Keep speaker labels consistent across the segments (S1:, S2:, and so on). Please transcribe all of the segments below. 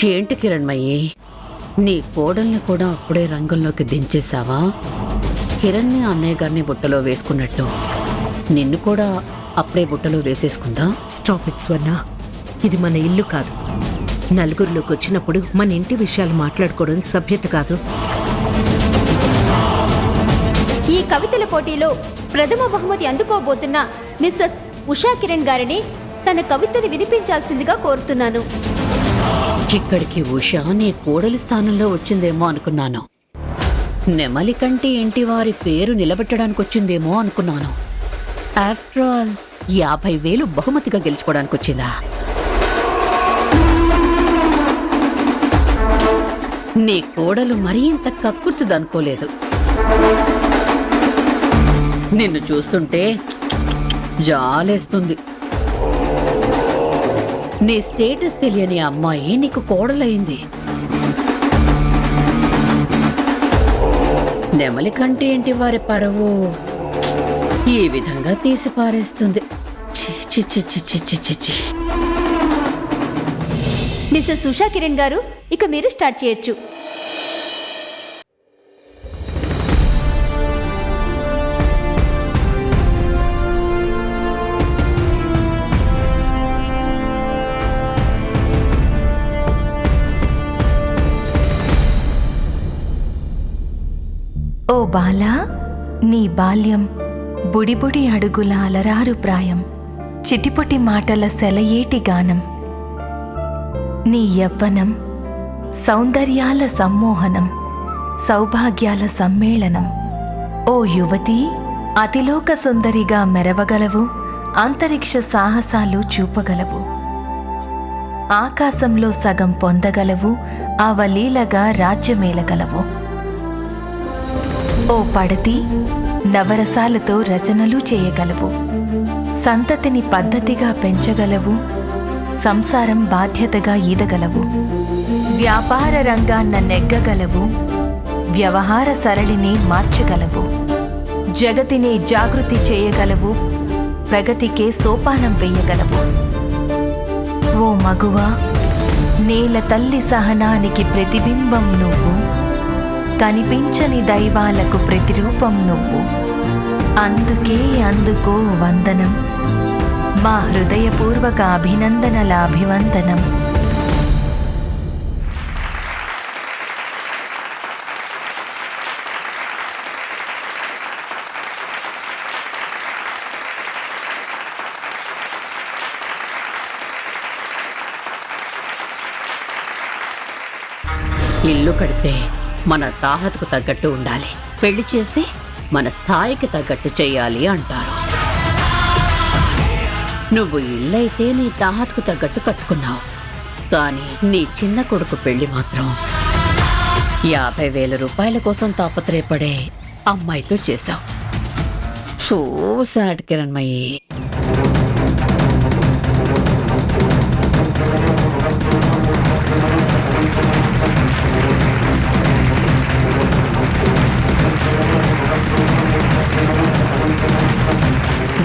S1: ఏంటి కిరణ్మయ్యి, నీ కోడల్ని కూడా అప్పుడే రంగంలోకి దించేశావా? కిరణ్ని అన్నయ్య గారిని బుట్టలో వేసుకున్నట్టు నిన్ను కూడా అప్పుడే బుట్టలో వేసేసుకుందా?
S2: స్టాప్ ఇట్ స్వర్ణ, ఇది మన ఇల్లు కాదు. నలుగురిలోకి వచ్చినప్పుడు మన ఇంటి విషయాలు మాట్లాడుకోవడం సభ్యత కాదు.
S3: ఈ కవితల పోటీలో ప్రథమ బహుమతి అందుకోబోతున్న మిస్సెస్ ఉషా కిరణ్ గారిని తన కవితని వినిపించాల్సిందిగా కోరుతున్నాను.
S1: ఇక్కడికి ఉషా నీ కోడలి స్థానంలో వచ్చిందేమో అనుకున్నాను. నెమలి కంటి ఇంటి వారి పేరు నిలబెట్టడానికి వచ్చిందేమో అనుకున్నాను. ఆఫ్టర్ ఆల్ 50,000 బహుమతిగా గెలుచుకోవడానికి వచ్చిందా? నీ కోడలు మరీ ఇంత కక్కుర్తుదనుకోలేదు. నిన్ను చూస్తుంటే జాలేస్తుంది. నీ స్టేటస్ తెలియని అమ్మాయి నీకు కోడలైంది. నెమలి కంటే ఏంటి వారి పరువు ఈ విధంగా తీసి పారేస్తుంది.
S3: మిస్సెస్ ఉషా కిరణ్ గారు, ఇక మీరు స్టార్ట్ చేయొచ్చు.
S4: ఓ బాలా, నీ బాల్యం బుడిబుడి అడుగుల అలరారు ప్రాయం, చిటిపొటి మాటల సెలయేటి గానం. నీ యవ్వనం సౌందర్యాల సమ్మోహనం, సౌభాగ్యాల సమ్మేళనం. ఓ యువతీ, అతిలోక సుందరిగా మెరవగలవు, అంతరిక్ష సాహసాలు చూపగలవు, ఆకాశంలో సగం పొందగలవు, అవలీలగా రాజ్యమేలగలవు. ఓ పడతి, నవరసాలతో రచనలు చేయగలవు, సంతతిని పద్ధతిగా పెంచగలవు, సంసారం బాధ్యతగా ఈదగలవు, వ్యాపార రంగాన్న నెగ్గగలవు, వ్యవహార సరళిని మార్చగలవు, జగతిని జాగృతి చేయగలవు, ప్రగతికే సోపానం వేయగలవు. ఓ మగువా, నేల తల్లి సహనానికి ప్రతిబింబం నువ్వు, కనిపించని దైవాలకు ప్రతిరూపం నువ్వు. అందుకే అందుకో వందనం, మా హృదయపూర్వక అభినందనల అభివందనం.
S1: ఇల్లు కడితే మన తాహతుకు తగ్గట్టు ఉండాలి, పెళ్లి చేస్తే మన స్థాయికి తగ్గట్టు చెయ్యాలి అంటారు. నువ్వు ఇల్లైతే నీ తాహతుకు తగ్గట్టు కట్టుకున్నావు, కానీ నీ చిన్న కొడుకు పెళ్లి మాత్రం 50,000 రూపాయల కోసం తాపత్రయపడే అమ్మాయితో చేశావు. So sad Kiranmayi.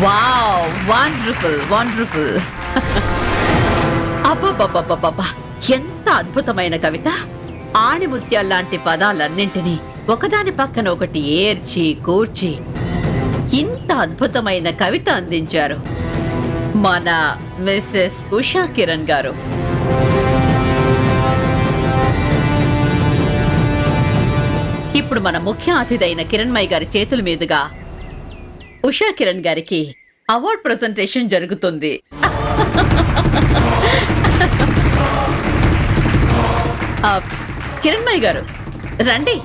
S1: Wow, wonderful wonderful. అబ్బబ్బబ్బబ్బబ్బా, ఎంత అద్భుతమైన కవిత! ఆణిముత్యాల్లాంటి పదాలన్నింటినీ ఒకదాని పక్కన ఒకటి ఏర్చి కూర్చి ఇంత అద్భుతమైన కవిత అందించారు మన మిస్సెస్ ఉషా కిరణ్ గారు. ఇప్పుడు మన ముఖ్య అతిథి అయిన కిరణ్మయ్య గారి చేతుల మీదుగా ఉషా కిరణ్ గారికి అవార్డ్ ప్రెజెంటేషన్ జరుగుతుంది. కిరణ్మయ్య గారు రండి.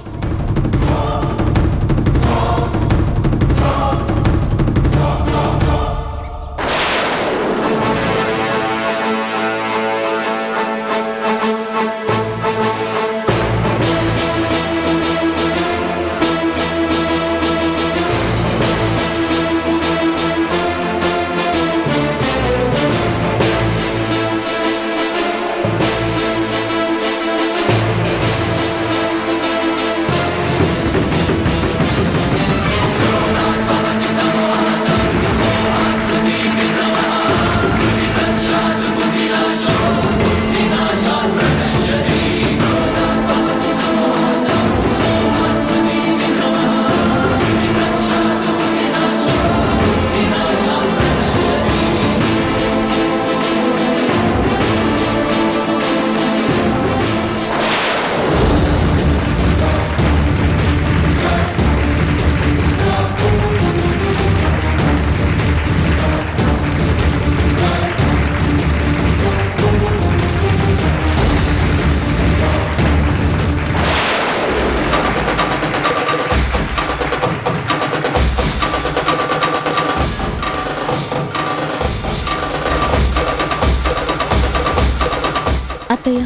S3: అత్తయ్య,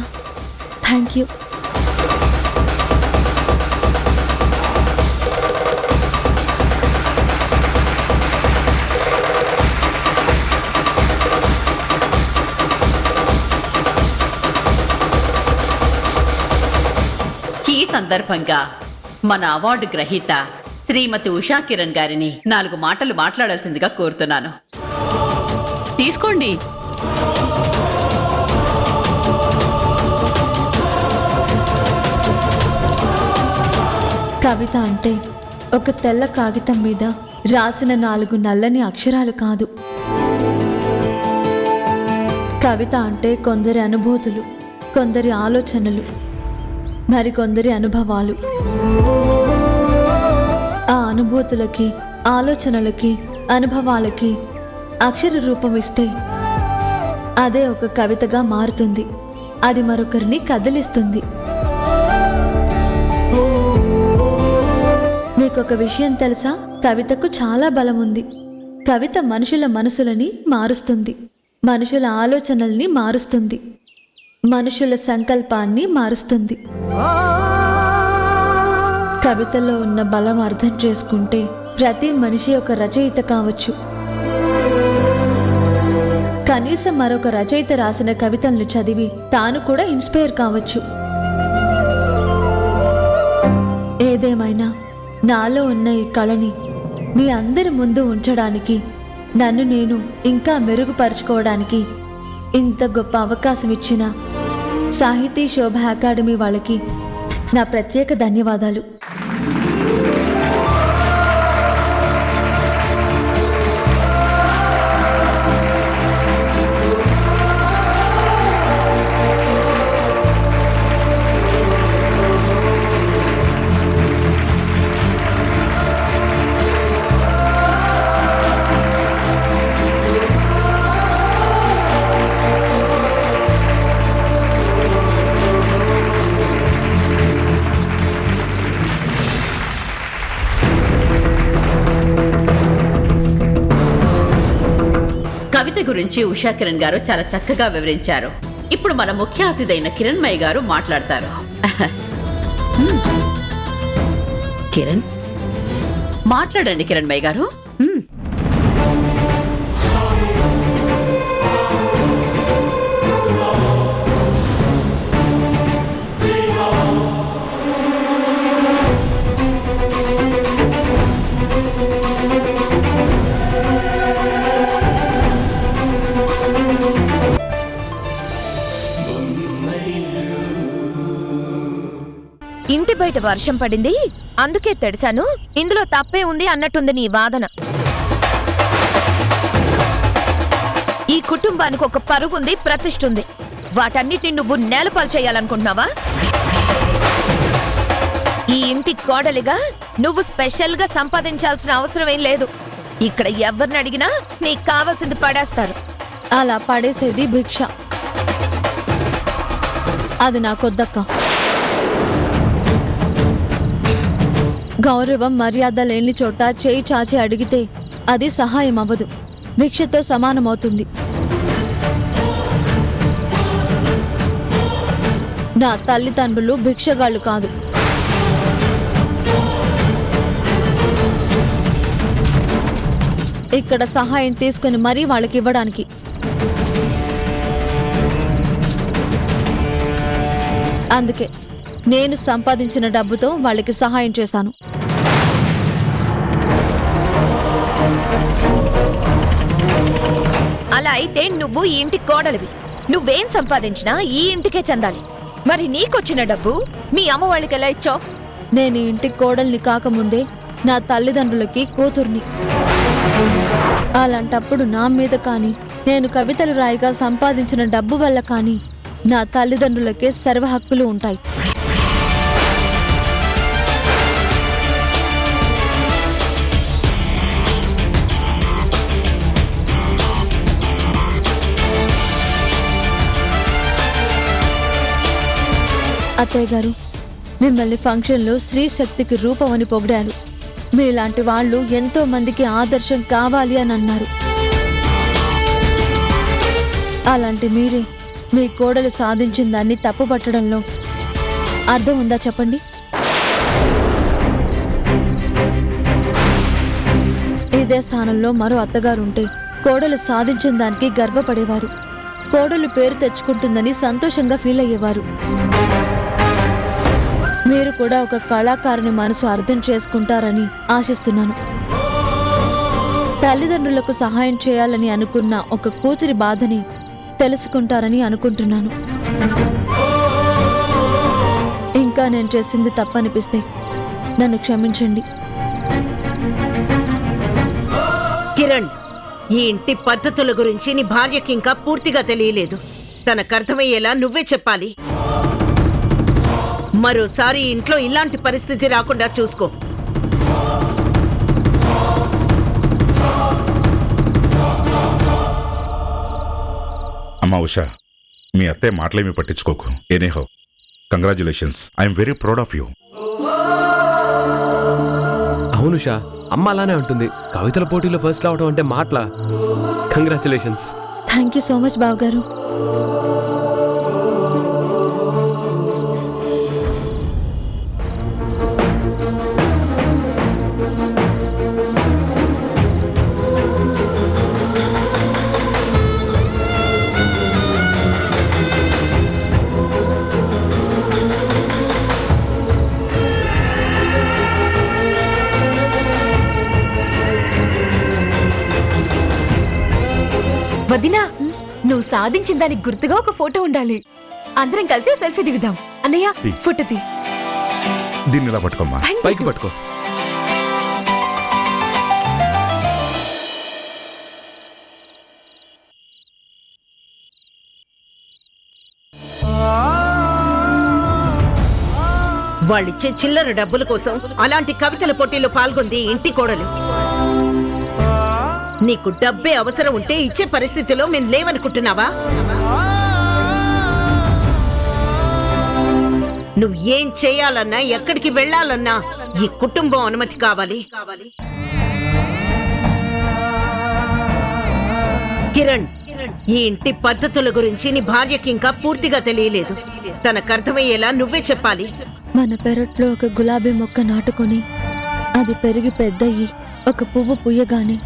S3: థ్యాంక్ యూ.
S1: ఈ సందర్భంగా మన అవార్డు గ్రహీత శ్రీమతి ఉషా కిరణ్ గారిని 4 మాటలు మాట్లాడాల్సిందిగా కోరుతున్నాను. తీసుకోండి.
S3: కవిత అంటే ఒక తెల్ల కాగితం మీద రాసిన 4 నల్లని అక్షరాలు కాదు. కవిత అంటే కొందరి అనుభూతులు, కొందరి ఆలోచనలు, మరికొందరి అనుభవాలు. ఆ అనుభూతులకి, ఆలోచనలకి, అనుభవాలకి అక్షర రూపం ఇస్తే అదే ఒక కవితగా మారుతుంది. అది మరొకరిని కదిలిస్తుంది. మీకొక విషయం తెలుసా? కవితకు చాలా బలం ఉంది. కవిత మనుషుల మనసులని మారుస్తుంది, మనుషుల ఆలోచనల్ని మారుస్తుంది, మనుషుల సంకల్పాన్ని మారుస్తుంది. కవితలో ఉన్న బలం అర్థం చేసుకుంటే ప్రతి మనిషి ఒక రచయిత కావచ్చు. కనీసం మరొక రచయిత రాసిన కవితలను చదివి తాను కూడా ఇన్స్పైర్ కావచ్చు. ఏదేమైనా నాలో ఉన్న ఈ కళని మీ అందరి ముందు ఉంచడానికి, నన్ను నేను ఇంకా మెరుగుపరుచుకోవడానికి ఇంత గొప్ప అవకాశం ఇచ్చిన సాహితీ శోభ అకాడమీ వాళ్ళకి నా ప్రత్యేక ధన్యవాదాలు.
S1: కవిత గురించి ఉషా కిరణ్ గారు చాలా చక్కగా వివరించారు. ఇప్పుడు మన ముఖ్య అతిథైన కిరణ్మయ్య గారు మాట్లాడతారు. కిరణ్, మాట్లాడండి కిరణ్మయ్య గారు.
S5: ఇంటి బయట వర్షం పడింది, అందుకే తెడిశాను, ఇందులో తప్పే ఉంది అన్నట్టుంది నీ వాదన. ఈ కుటుంబానికి ఒక పరువు ఉంది, ప్రతిష్ఠ ఉంది. వాటన్నిటిని నువ్వు నేలపాలు చేయాలనుకుంటున్నావా? ఈ ఇంటి కోడలిగా నువ్వు స్పెషల్ గా సంపాదించాల్సిన అవసరం ఏం లేదు. ఇక్కడ ఎవరిని అడిగినా నీకు కావాల్సింది పడేస్తారు.
S3: అలా పడేసేది భిక్ష. అది నాకొద్దక్క. గౌరవం, మర్యాద లేని చోట చేయి చాచి అడిగితే అది సహాయం అవ్వదు, భిక్షతో సమానమవుతుంది. నా తల్లిదండ్రులు భిక్షగాళ్ళు కాదు. ఇక్కడ సహాయం తీసుకుని మరీ వాళ్ళకి ఇవ్వడానికి. అందుకే నేను సంపాదించిన డబ్బుతో వాళ్ళకి సహాయం చేశాను.
S5: అలా అయితే నువ్వు ఈ ఇంటి కోడలివి. నువ్వేం సంపాదించినా ఈ ఇంటికే చెందాలి. మరి నీకొచ్చిన డబ్బు మీ అమ్మ వాళ్ళకి ఎలా ఇచ్చావు?
S3: నేను ఈ ఇంటి కోడల్ని కాకముందే నా తల్లిదండ్రులకి కూతుర్ని. అలాంటప్పుడు నా మీద కానీ, నేను కవితలు రాయిగా సంపాదించిన డబ్బు వల్ల కానీ నా తల్లిదండ్రులకే సర్వ హక్కులు ఉంటాయి. అత్తయ్య గారు, మిమ్మల్ని ఫంక్షన్లో స్త్రీ శక్తికి రూపం అని పొగిడారు. మీలాంటి వాళ్ళు ఎంతో మందికి ఆదర్శం కావాలి అని అన్నారు. అలాంటి మీరే మీ కోడలు సాధించిన దాన్ని తప్పుపట్టడంలో అర్థం ఉందా చెప్పండి? ఇదే స్థానంలో మరో అత్తగారుంటే కోడలు సాధించిన దానికి గర్వపడేవారు. కోడలు పేరు తెచ్చుకుంటుందని సంతోషంగా ఫీల్ అయ్యేవారు. మీరు కూడా ఒక కళాకారుని మనసు అర్థం చేసుకుంటారని ఆశిస్తున్నాను. తల్లిదండ్రులకు సహాయం చేయాలని అనుకున్న ఒక కూతురి బాధని తెలుసుకుంటారని అనుకుంటున్నాను. ఇంకా నేను చేసింది తప్పనిపిస్తే నన్ను క్షమించండి.
S2: కిరణ్, ఈ ఇంటి పద్ధతుల గురించి నీ భార్యకి ఇంకా పూర్తిగా తెలియలేదు. తనకు అర్థమయ్యేలా నువ్వే చెప్పాలి. మరోసారి ఇంట్లో ఇలాంటి పరిస్థితి రాకుండా చూసుకో.
S6: అమ్మా ఉషా, మీ అత్తయ్య మాటలేమీ పట్టించుకోకు. Anyhow, congratulations. I'm very proud of you.
S7: అవును ఉషా, అమ్మ అలానే ఉంటుంది. కవితల పోటీలో ఫస్ట్ రావడం అంటే మాటలా. Congratulations.
S3: Thank you so much బావగారు.
S8: వదినా, నువ్వు సాధించిన దానికి గుర్తుగా ఒక ఫోటో ఉండాలి. అందరం కలిసి సెల్ఫీ దిగుదాం. అన్నయ్య, ఫోటో తీ.
S6: దీన్ని ఇలా పట్టుకోమ్మా.
S7: పైకి పట్టుకో.
S2: వాళ్ళిచ్చే చిల్లర డబ్బుల కోసం అలాంటి కవితల పోటీలో పాల్గొంది ఇంటి కోడలు. నీకు డబ్బే అవసరం ఉంటే ఇచ్చే పరిస్థితిలో మేము లేవనుకుంటున్నావా? నువ్వు ఏం చేయాలన్నా, ఎక్కడికి వెళ్ళాలన్నా ఈ కుటుంబం అనుమతి కావాలి. కిరణ్, ఈ ఇంటి పద్ధతుల గురించి నీ భార్యకి ఇంకా పూర్తిగా తెలియలేదు. తనకు అర్థమయ్యేలా నువ్వే చెప్పాలి.
S3: మన పెరట్లో ఒక గులాబీ మొక్క నాటుకొని అది పెరిగి పెద్దయి ఒక పువ్వు పుయ్యగానే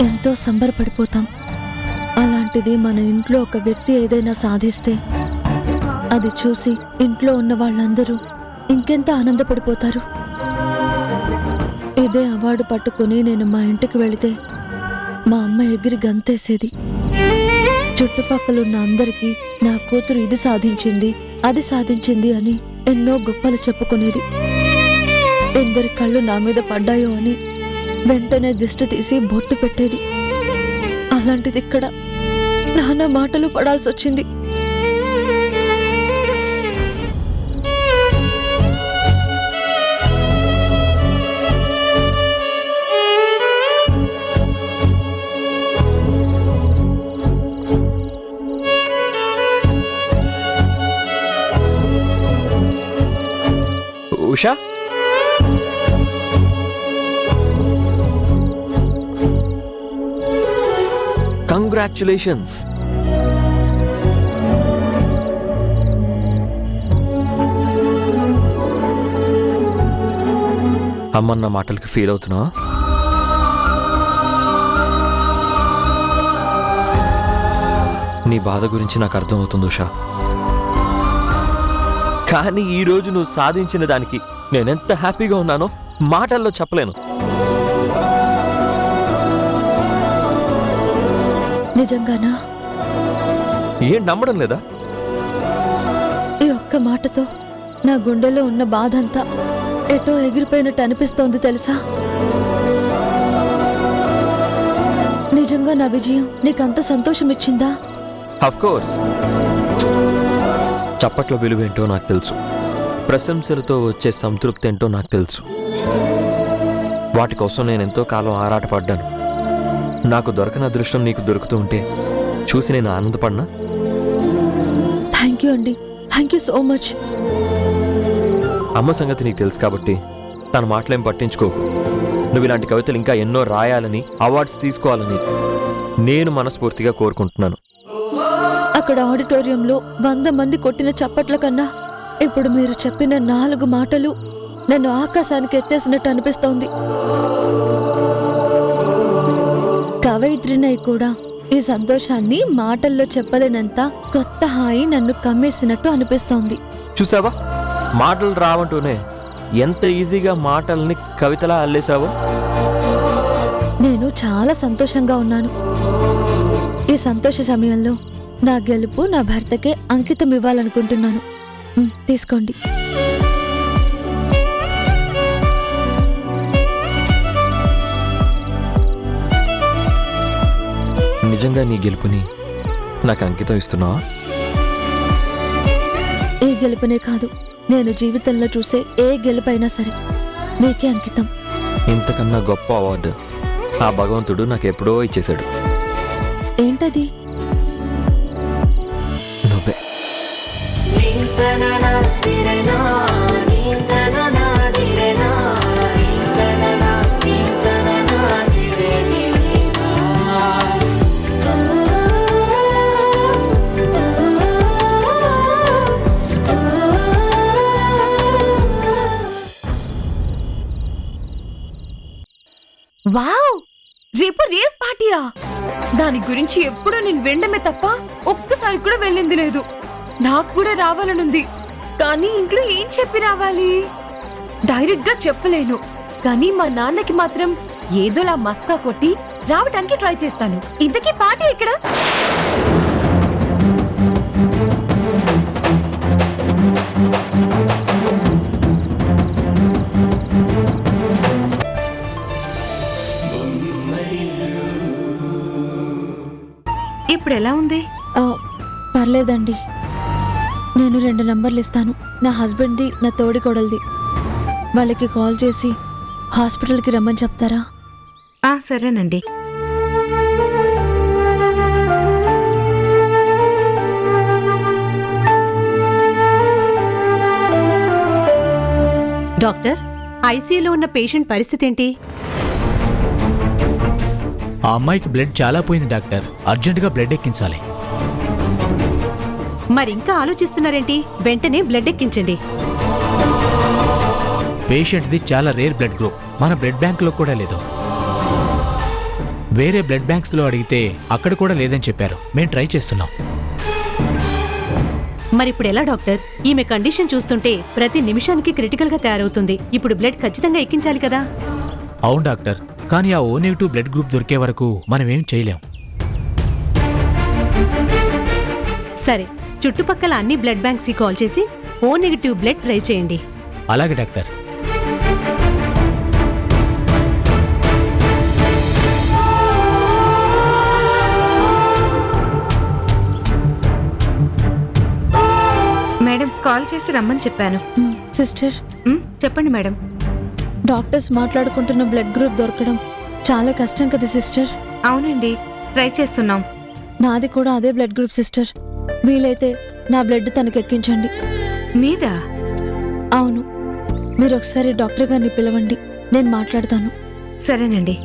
S3: ఎంతో సంబరపడిపోతాం. అలాంటిది మన ఇంట్లో ఒక వ్యక్తి ఏదైనా సాధిస్తే అది చూసి ఇంట్లో ఉన్న వాళ్ళందరూ ఇంకెంత ఆనందపడిపోతారు. ఇదే అవార్డు పట్టుకుని నేను మా ఇంటికి వెళితే మా అమ్మ ఎగిరి గంతేసేది. చుట్టుపక్కలున్న అందరికీ నా కూతురు ఇది సాధించింది, అది సాధించింది అని ఎన్నో గొప్పలు చెప్పుకునేది. ఎందరి కళ్ళు నా మీద పడ్డాయో అని వెంటనే దిష్టి తీసి బొట్టు పెట్టేది. అలాంటిది ఇక్కడ నానా మాటలు పడాల్సి వచ్చింది.
S7: ఉషా, కంగ్రాచులేషన్స్. అమ్మన్న మాటలకి ఫీల్ అవుతున్నా? నీ బాధ గురించి నాకు అర్థమవుతుంది ఉషా. కానీ ఈరోజు నువ్వు సాధించిన దానికి నేనెంత హ్యాపీగా ఉన్నానో మాటల్లో చెప్పలేను.
S3: నిజంగానా?
S7: ఏం నమ్మడం లేదా?
S3: ఈ ఒక్క మాటతో నా గుండెలో ఉన్న బాధ అంతా ఎటో ఎగిరిపోయినట్టు అనిపిస్తోంది తెలుసా? నిజంగా నా విజయం నీకంత సంతోషం ఇచ్చిందా?
S7: Of course. చప్పట్ల విలువేంటో నాకు తెలుసు. ప్రశంసలతో వచ్చే సంతృప్తి ఏంటో నాకు తెలుసు. వాటి కోసం నేను ఎంతో కాలం ఆరాటపడ్డాను. నాకు దొరకని అదృష్టం నీకు దొరుకుతూ ఉంటే చూసి నేను ఆనందపడినా?
S3: థ్యాంక్ యూ అండి. Thank you so much.
S7: అమ్మ సంగతి నీకు తెలుసు కాబట్టి తన మాటలేం పట్టించుకోకు. నువ్వు ఇలాంటి కవితలు ఇంకా ఎన్నో రాయాలని, అవార్డ్స్ తీసుకోవాలని నేను మనస్ఫూర్తిగా కోరుకుంటున్నాను.
S3: అక్కడ ఆడిటోరియంలో 100 మంది కొట్టిన చప్పట్ల కన్నా ఇప్పుడు మీరు చెప్పిన 4 మాటలు నన్ను ఆకాశానికి ఎత్తేసినట్టు అనిపిస్తోంది. కవయిత్రినై కూడా ఈ సంతోషాన్ని మాటల్లో చెప్పలేనంత కొత్త హాయి నన్ను కమ్మేసినట్టు అనిపిస్తోంది.
S7: చూసావా, మాటలు రావంటూనే ఎంత ఈజీగా మాటల్ని కవితలా అల్లేసావో.
S3: నేను చాలా సంతోషంగా ఉన్నాను. ఈ సంతోష సమయంలో నా గెలుపు నా భర్తకే అంకితం ఇవ్వాలనుకుంటున్నాను. తీసుకోండి.
S7: నిజంగా నీ గెలుపుని నాకు అంకితం ఇస్తున్నావా?
S3: ఏ గెలుపునే కాదు, నేను జీవితంలో చూసే ఏ గెలుపైనా సరే మీకే అంకితం.
S7: ఇంతకన్నా గొప్ప అవార్డు ఆ భగవంతుడు నాకు ఎప్పుడో ఇచ్చేశాడు.
S3: ఏంటది?
S7: నువ్వే.
S8: వావ్, రేపు రేవ్ పార్టీయా? దాని గురించి ఎప్పుడూ నేను వినడమే తప్ప ఒక్కసారి కూడా వెళ్ళింది లేదు. నాకు కూడా రావాలనుంది, కానీ ఇంట్లో ఏం చెప్పి రావాలి? డైరెక్ట్ గా చెప్పలేను, కానీ మా నాన్నకి మాత్రం ఏదోలా మస్కా కొట్టి రావడానికి ట్రై చేస్తాను. ఇంతకీ పార్టీ ఎక్కడ? ఇప్పుడు ఎలా ఉంది?
S3: పర్లేదండి. నేను 2 నంబర్లు ఇస్తాను, నా హస్బెండ్ది, నా తోడికోడలిది. వాళ్ళకి కాల్ చేసి హాస్పిటల్కి రమ్మని చెప్తారా?
S8: సరేనండి.
S2: డాక్టర్, ఐసీయూలో ఉన్న పేషెంట్ పరిస్థితి ఏంటి?
S9: ఆ అమ్మాయికి బ్లడ్ చాలా పోయింది డాక్టర్. అర్జెంటుగా బ్లడ్ ఎక్కించాలి.
S2: మరింకా ఆలోచిస్తున్నారేంటి? వెంటనే బ్లడ్ ఎక్కించండి.
S9: పేషెంట్ది చాలా రేర్ బ్లడ్ గ్రూప్. మన బ్లడ్ బ్యాంక్లో కూడా లేదు. వేరే బ్లడ్ బ్యాంక్స్లో అడిగితే అక్కడ కూడా లేదని చెప్పారు. మేము ట్రై చేస్తున్నాం.
S2: మరిప్పుడు ఎలా డాక్టర్? ఈమె కండిషన్ చూస్తుంటే ప్రతి నిమిషానికి క్రిటికల్ గా తయారవుతుంది. ఇప్పుడు బ్లడ్ ఖచ్చితంగా ఎక్కించాలి కదా?
S9: అవును డాక్టర్, కానీ ఆ ఓ నెగిటివ్ బ్లడ్ గ్రూప్ దొరికే వరకు మనం ఏం చేయలేం.
S2: సరే, చుట్టుపక్కల అన్ని బ్లడ్ బ్యాంక్స్ కి కాల్ చేసి ఓ నెగిటివ్ బ్లడ్ ట్రై చేయండి.
S9: అలాగే డాక్టర్.
S8: మేడం, కాల్ చేసి రమ్మని చెప్పాను.
S3: సిస్టర్,
S8: చెప్పండి మేడం.
S3: డాక్టర్స్ మాట్లాడుకుంటున్న బ్లడ్ గ్రూప్ దొరకడం చాలా కష్టం కదా సిస్టర్?
S8: అవునండి, ట్రై చేస్తున్నాం.
S3: నాది కూడా అదే బ్లడ్ గ్రూప్ సిస్టర్. వీలైతే నా బ్లడ్ తనకి ఎక్కించండి.
S8: మీదా?
S3: అవును. మీరు ఒకసారి డాక్టర్ గారిని పిలవండి, నేను మాట్లాడతాను.
S8: సరేనండి.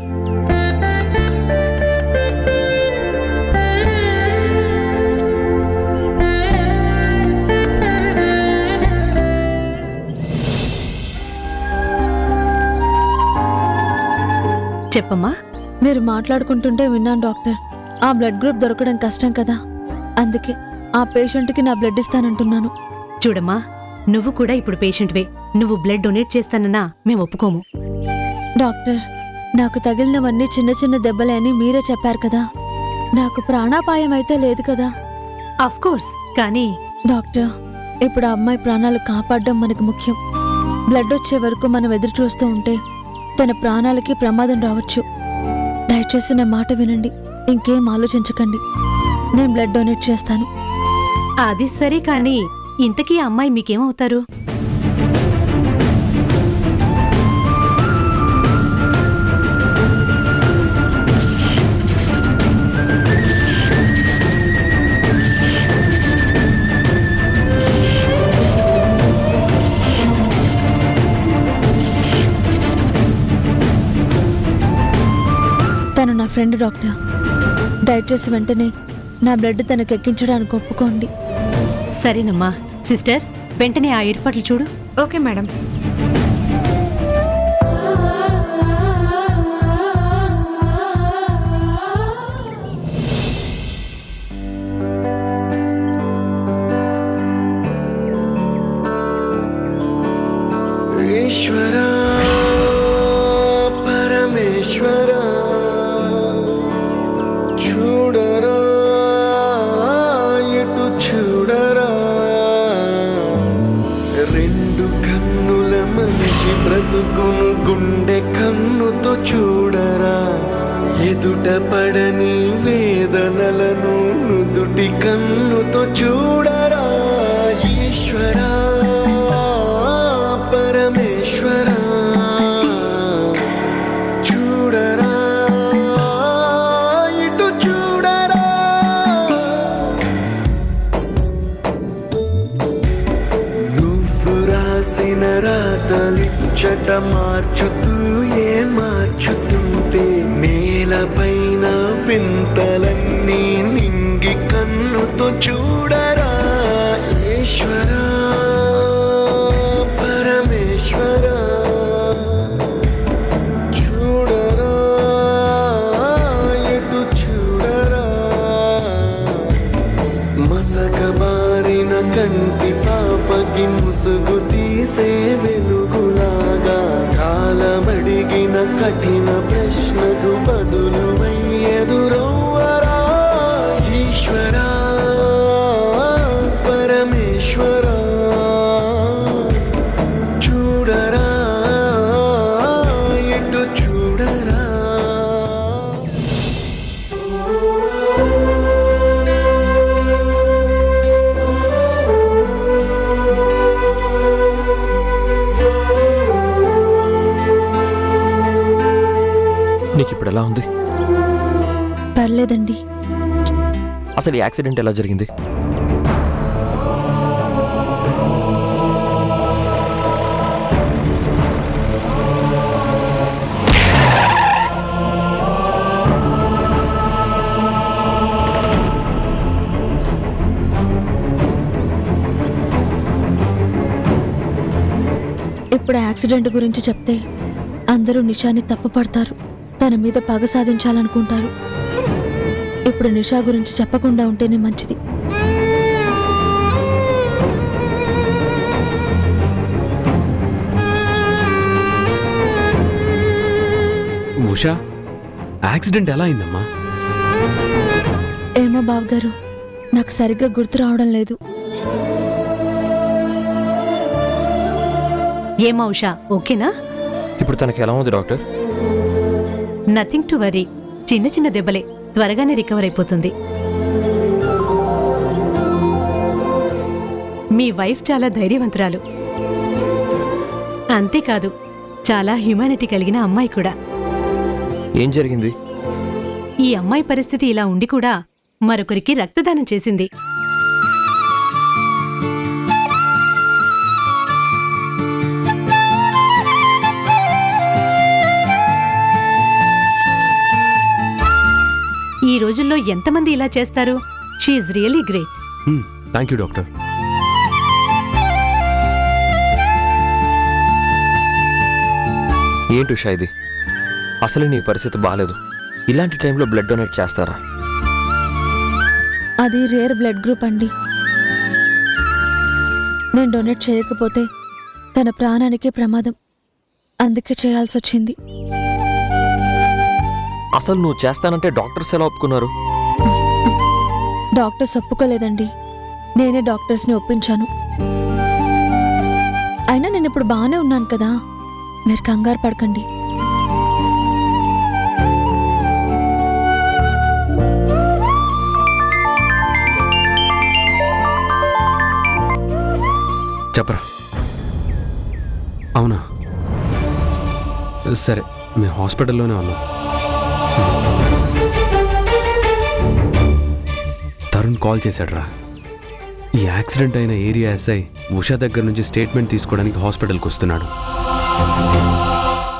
S2: చెప్పమ్మా.
S3: మీరు మాట్లాడుకుంటుంటే విన్నాను డాక్టర్. ఆ బ్లడ్ గ్రూప్ దొరకడం కష్టం కదా, అందుకే ఆ పేషెంట్కి నా బ్లడ్ ఇస్తానంటున్నాను.
S2: చూడమ్మా, నువ్వు కూడా ఇప్పుడు పేషెంట్వే. నువ్వు బ్లడ్ డొనేట్ చేస్తానన్నా మేము ఒప్పుకోము.
S3: డాక్టర్, నాకు తగిలినవన్నీ చిన్న చిన్న దెబ్బలే అని మీరే చెప్పారు కదా. నాకు ప్రాణాపాయం అయితే లేదు కదా?
S2: అఫ్కోర్స్, కానీ
S3: డాక్టర్, ఇప్పుడు ఆ అమ్మాయి ప్రాణాలు కాపాడడం మనకు ముఖ్యం. బ్లడ్ వచ్చే వరకు మనం ఎదురు చూస్తూ ఉంటే తన ప్రాణాలకి ప్రమాదం రావచ్చు. దయచేసి నా మాట వినండి, ఇంకేం ఆలోచించకండి. నేను బ్లడ్ డొనేట్ చేస్తాను.
S2: అది సరే, కానీ ఇంతకీ ఆ అమ్మాయి మీకేమవుతారు?
S3: తను నా ఫ్రెండ్ డాక్టర్. దయచేసి వెంటనే నా బ్లడ్ తనకు ఎక్కించడానికి ఒప్పుకోండి.
S2: సరేనమ్మా. సిస్టర్, వెంటనే ఆ ఏర్పాట్లు చూడు.
S8: Okay madam.
S10: ఈశ్వర పరమేశ్వర చూడరా ఎటు చూడరా, రెండు కన్నుల మనిషి బ్రతుకును గుండె కన్నుతో చూడరా, ఎదుట పడని వేదనలను నుదుటి కన్నుతో చూడరా. ఈశ్వరా పరమేశ్వర చూడరా ఇటు చూడరా. నువ్వు రాసిన రాతలిచ్చట మార్చుతూ మార్చుతుంటే నేలపైన వింతలన్నీ నింగి కన్నుతో చూడరా. ఈశ్వరా పరమేశ్వర చూడరా ఎటు చూడరా, మసక బారిన కంటి పాపకి ముసుగు తీసే వెలుగులాగా, కాలమడిగిన కఠిన ప్రశ్నకు బదులు ఎదురవ్వరా. ఈశ్వరా పరమేశ్వర చూడరా ఎటు చూడరా.
S7: నీకు ఇప్పుడు ఎలా ఉంది?
S3: పర్లేదండి.
S7: అసలు ఈ యాక్సిడెంట్ ఎలా జరిగింది?
S3: ఇప్పుడు యాక్సిడెంట్ గురించి చెప్తే అందరూ నిషాని తప్పుపడతారు, తన మీద పగ సాధించాలనుకుంటారు. ఇప్పుడు నిషా గురించి చెప్పకుండా ఉంటేనే మంచిది.
S11: ఉషా, యాక్సిడెంట్ ఎలా అయిందమ్మా?
S3: ఏమో బావగారు, నాకు సరిగ్గా గుర్తు రావడం లేదు.
S2: ఏమా ఉషా, ఓకేనా?
S7: ఇప్పుడు తనకి ఎలా ఉంది డాక్టర్?
S2: Nothing to worry. చిన్న చిన్న దెబ్బలే, త్వరగానే రికవర్ అయిపోతుంది. మీ వైఫ్ చాలా ధైర్యవంతురాలు, అంతేకాదు చాలా హ్యుమానిటీ కలిగిన అమ్మాయి కూడా.
S7: ఏం జరిగింది?
S2: ఈ అమ్మాయి పరిస్థితి ఇలా ఉండి కూడా మరొకరికి రక్తదానం చేసింది. ఈ రోజుల్లో ఎంతమంది ఇలా చేస్తారు? She's really great.
S11: Thank you doctor.
S7: ఏంటి ఉషా ఇది? అసలు నీ పరిస్థితి బాగాలేదు. ఇలాంటి టైంలో బ్లడ్ డొనేట్ చేస్తారా?
S3: అది రేర్ బ్లడ్ గ్రూప్ అండి. నేను డొనేట్ చేయకపోతే తన ప్రాణానికే ప్రమాదం, అందుకే చేయాల్సి వచ్చింది.
S7: అసలు నువ్వు చేస్తానంటే డాక్టర్స్ ఎలా ఒప్పుకున్నారు?
S3: డాక్టర్స్ ఒప్పుకోలేదండి, నేనే డాక్టర్స్ని ఒప్పించాను. అయినా నేను ఇప్పుడు బాగానే ఉన్నాను కదా, మీరు కంగారు పడకండి.
S11: చెప్పరా. అవునా, సరే, మేము హాస్పిటల్లోనే ఉన్నాం. తరుణ్ కాల్ చేశాడ్రా. ఈ యాక్సిడెంట్ అయిన ఏరియా ఎస్ఐ ఉషా దగ్గర నుంచి స్టేట్మెంట్ తీసుకోవడానికి హాస్పిటల్కి వస్తున్నాడు.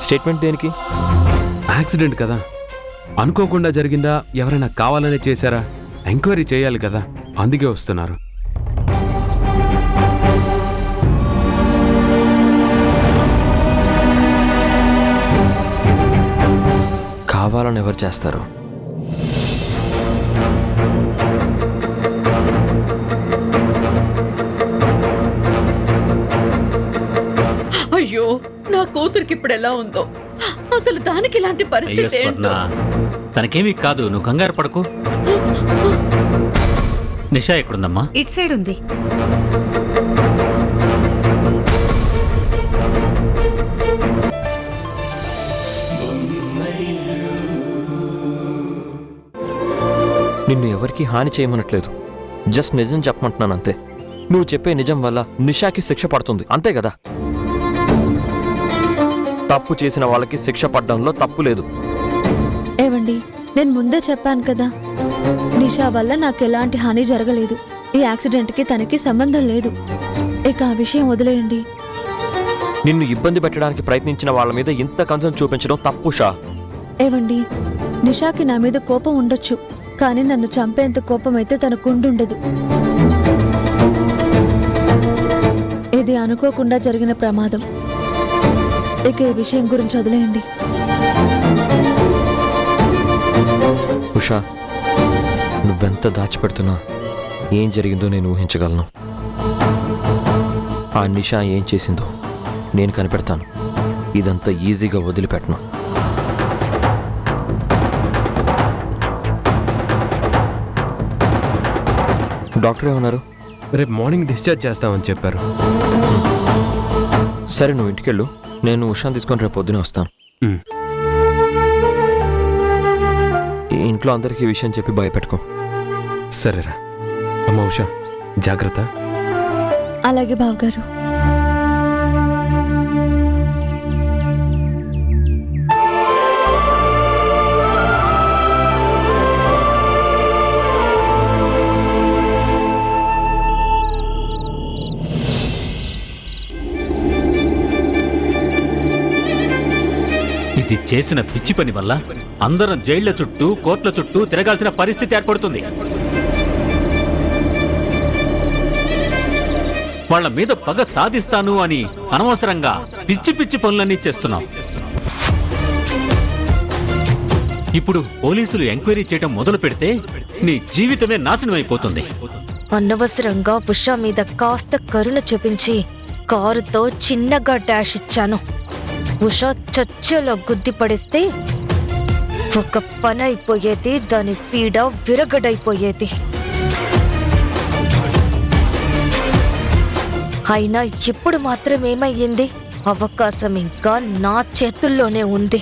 S7: స్టేట్మెంట్ దేనికి?
S11: యాక్సిడెంట్ కదా, అనుకోకుండా జరిగిందా, ఎవరైనా కావాలనే చేశారా, ఎంక్వైరీ చేయాలి కదా, అందుకే వస్తున్నారు.
S7: కావాలని ఎవరు చేస్తారు?
S1: అయ్యో, నా కూతురికి ఇప్పుడు ఎలా ఉందో, అసలు దానికి ఇలాంటి పరిస్థితి ఏంటో.
S9: తనకేమీ కాదు, నువ్వు కంగారు పడకు. నిషా ఎక్కడుందమ్మా?
S8: ఇటు సైడ్ ఉంది.
S7: నిన్ను ఎవరికి హాని చేయమనట్లేదు, జస్ట్ నిజం చెప్పమంటున్నాను అంతే. నువ్వు చెప్పే నిజం వల్ల నిషాకి శిక్ష పడుతుంది, అంతే కదా? తప్పు చేసిన వాళ్ళకి శిక్ష పడడంలో తప్పు లేదు.
S3: ఏవండి, నేను ముందే చెప్పాను కదా, నిషా వల్ల నాకు ఎలాంటి హాని జరగలేదు. ఈ యాక్సిడెంట్కి తనకి సంబంధం లేదు. ఇక ఆ విషయం వదిలేయండి.
S7: నిన్ను ఇబ్బంది పెట్టడానికి ప్రయత్నించిన వాళ్ళ మీద ఇంత కన్సర్న్ చూపించడం తప్పు షా.
S3: ఏవండి, నిషాకి నా మీద కోపం ఉండొచ్చు, కానీ నన్ను చంపేంత కోపం అయితే తనకు ఉండుండదు. ఇది అనుకోకుండా జరిగిన ప్రమాదం. ఇక ఈ విషయం గురించి వదిలేయండి.
S7: ఉషా, నువ్వెంత దాచిపెడుతున్నా ఏం జరిగిందో నేను ఊహించగలను. ఆ నిషా ఏం చేసిందో నేను కనిపెడతాను. ఇదంతా ఈజీగా వదిలిపెట్టను. డాక్టర్ ఏమన్నారు?
S11: రేపు మార్నింగ్ డిశ్చార్జ్ చేస్తామని చెప్పారు.
S7: సరే, నువ్వు ఇంటికెళ్ళు. నేను ఉషాని తీసుకొని రేపు పొద్దునే వస్తాను. ఇంట్లో అందరికీ ఈ విషయం చెప్పి భయపెట్టుకో.
S11: సరేరా. అమ్మ ఉషా, జాగ్రత్త.
S3: అలాగే బావగారు.
S9: ఇది చేసిన పిచ్చి పని వల్ల అందరం జైళ్ల చుట్టూ, కోర్టుల చుట్టూ తిరగాల్సిన పరిస్థితి ఏర్పడుతుంది. వాళ్ళ మీద పగ సాధిస్తాను అని అనవసరంగా పిచ్చి పిచ్చి పనులన్నీ చేస్తున్నాం. ఇప్పుడు పోలీసులు ఎంక్వైరీ చేయడం మొదలు పెడితే నీ జీవితమే నాశనం అయిపోతుంది.
S5: అనవసరంగా ఉషా మీద కాస్త కరుణ చూపించి కారుతో చిన్నగా డాష్ ఇచ్చాను. ఉషా చచ్చేలా గుద్ది పడేస్తే ఒక పని అయిపోయేది, దాని పీడ విరగడైపోయేది. అయినా ఇప్పుడు మాత్రం ఏమయ్యింది? అవకాశం ఇంకా నా చేతుల్లోనే ఉంది.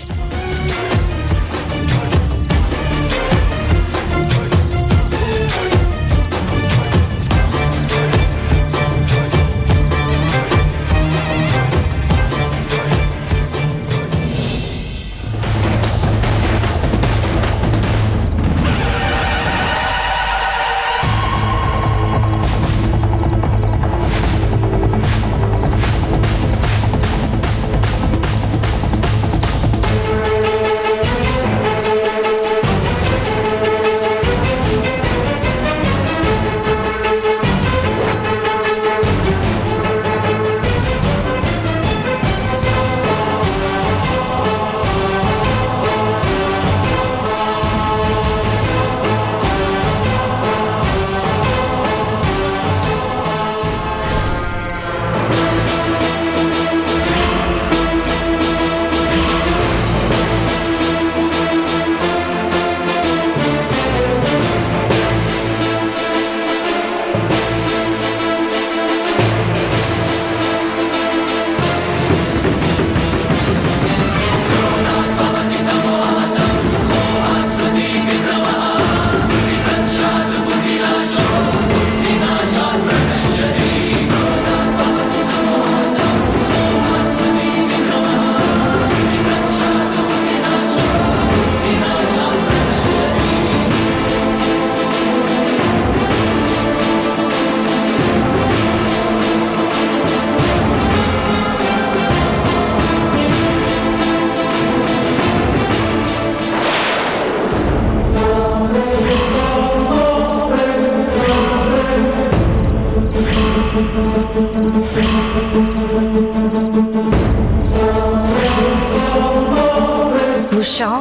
S5: ఉషా,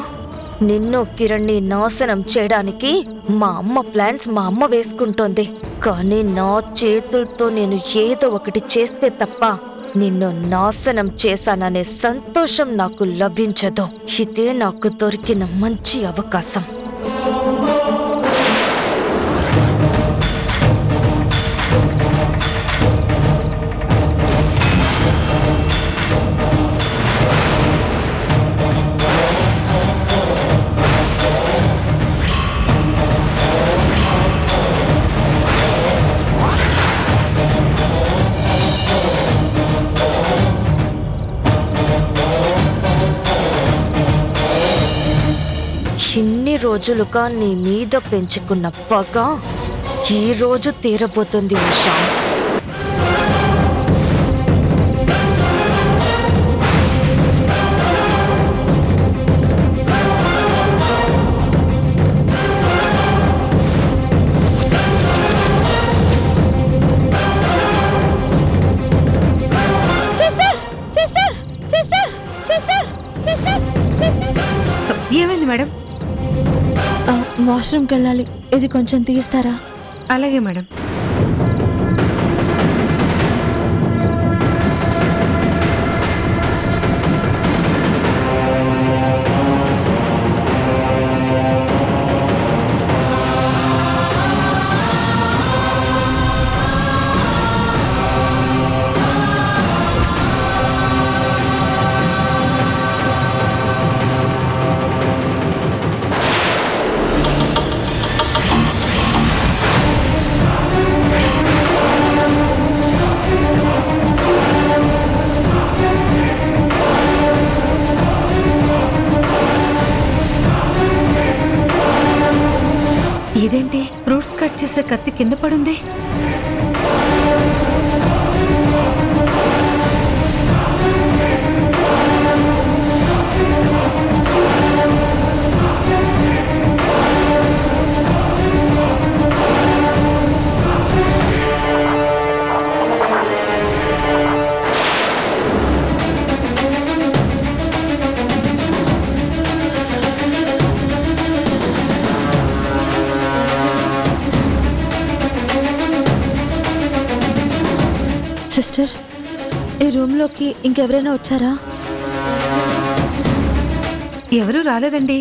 S5: నిన్ను కిరణ్ని నాశనం చేయడానికి మా అమ్మ ప్లాన్స్ మా అమ్మ వేసుకుంటోంది. కానీ నా చేతులతో నేను ఏదో ఒకటి చేస్తే తప్ప నిన్ను నాశనం చేశాననే సంతోషం నాకు లభించదు. ఇదే నాకు దొరికిన మంచి అవకాశం. ఇన్ని రోజులుగా నీ మీద పెంచుకున్న పగ ఈ రోజు తీరబోతుంది ఉషా.
S8: ఏమైంది మేడం?
S3: వాష్రూమ్కి వెళ్ళాలి, ఇది కొంచెం తీస్తారా?
S8: అలాగే మేడం. ఇదేంటి, ఫ్రూట్స్ కట్ చేసే కత్తి కింద పడుంది?
S3: సిస్టర్, ఈ రూమ్లోకి ఇంకెవరైనా వచ్చారా?
S8: ఎవరూ రాలేదండి.